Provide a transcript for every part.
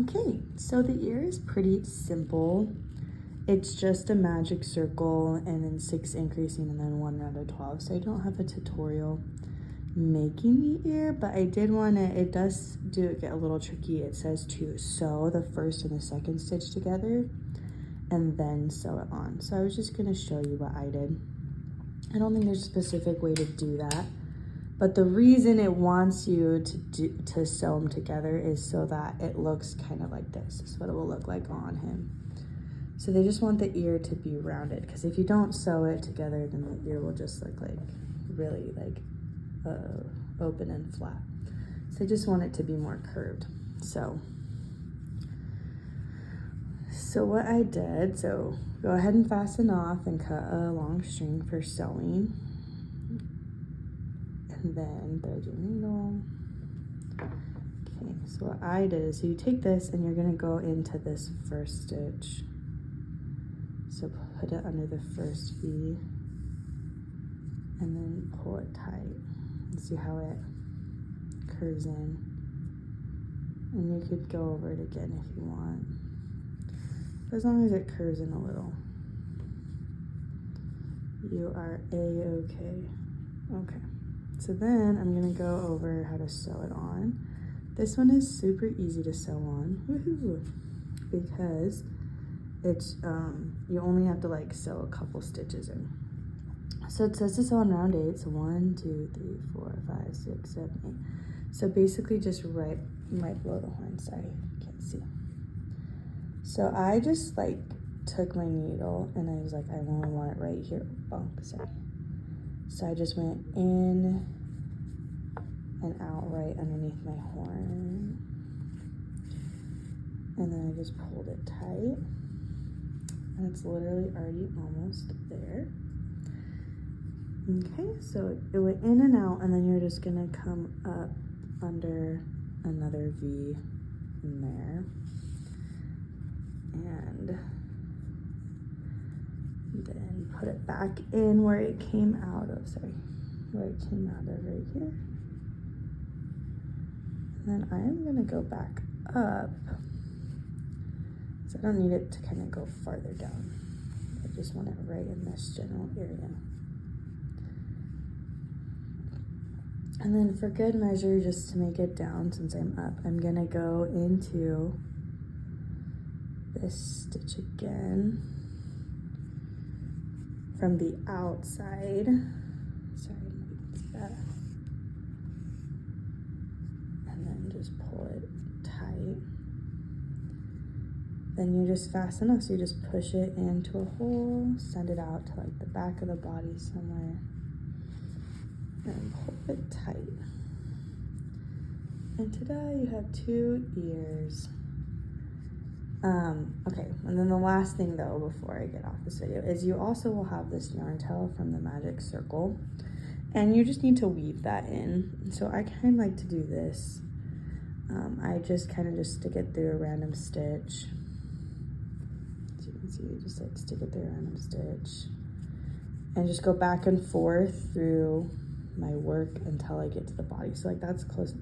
Okay, so the ear is pretty simple. It's just a magic circle and then 6 increasing and then 1 round of 12. So I don't have a tutorial making the ear, but I did want to, it does get a little tricky. It says to sew the first and the second stitch together and then sew it on. So I was just going to show you what I did. I don't think there's a specific way to do that, but the reason it wants you to sew them together is so that it looks kind of like this. This is what it will look like on him. So they just want the ear to be rounded, because if you don't sew it together, then the ear will just look like really like open and flat. So I just want it to be more curved. So what I did, so go ahead and fasten off and cut a long string for sewing. And then thread your needle. Okay, so what I did is, so you take this and you're gonna go into this first stitch. So put it under the first V and then pull it tight. And see how it curves in. And you could go over it again if you want. As long as it curves in a little, you are a-okay. Okay, so then I'm gonna go over how to sew it on. This one is super easy to sew on, woohoo, because it's, you only have to like sew a couple stitches in. So it says to sew on round 8, so 1, 2, 3, 4, 5, 6, 7, 8. So basically just right below the horn, sorry, you can't see. So I just like took my needle and I was like, I only want it right here. Oh, sorry. So I just went in and out right underneath my horn. And then I just pulled it tight. And it's literally already almost there. Okay, so it went in and out, and then you're just gonna come up under another V in there. And then put it back in where it came out of, where it came out of right here. And then I'm gonna go back up. So I don't need it to kind of go farther down. I just want it right in this general area. And then for good measure, just to make it down since I'm up, I'm gonna go into this stitch again from the outside. Sorry, I didn't see that. And then just pull it tight. Then you just fasten up, so you just push it into a hole, send it out to like the back of the body somewhere, and pull it tight. And ta-da, you have 2 ears. Okay, and then the last thing though, before I get off this video, is you also will have this yarn tail from the magic circle, and you just need to weave that in. So I kind of like to do this. I just kind of just stick it through a random stitch. As you can see, you just like stick it through a random stitch and just go back and forth through my work until I get to the body. So like that's close.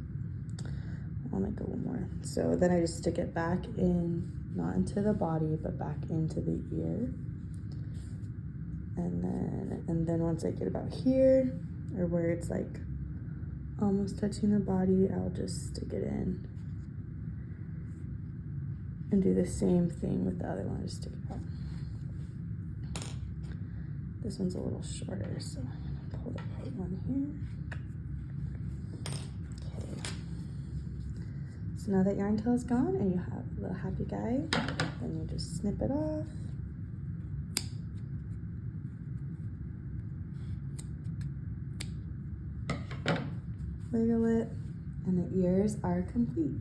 I'll make it one more. So then I just stick it back in, not into the body, but back into the ear. And then once I get about here, or where it's like almost touching the body, I'll just stick it in. And do the same thing with the other one, just stick it out. This one's a little shorter, so I'm gonna pull the right one here. So now that yarn tail is gone and you have a little happy guy, then you just snip it off. Wiggle it, and the ears are complete.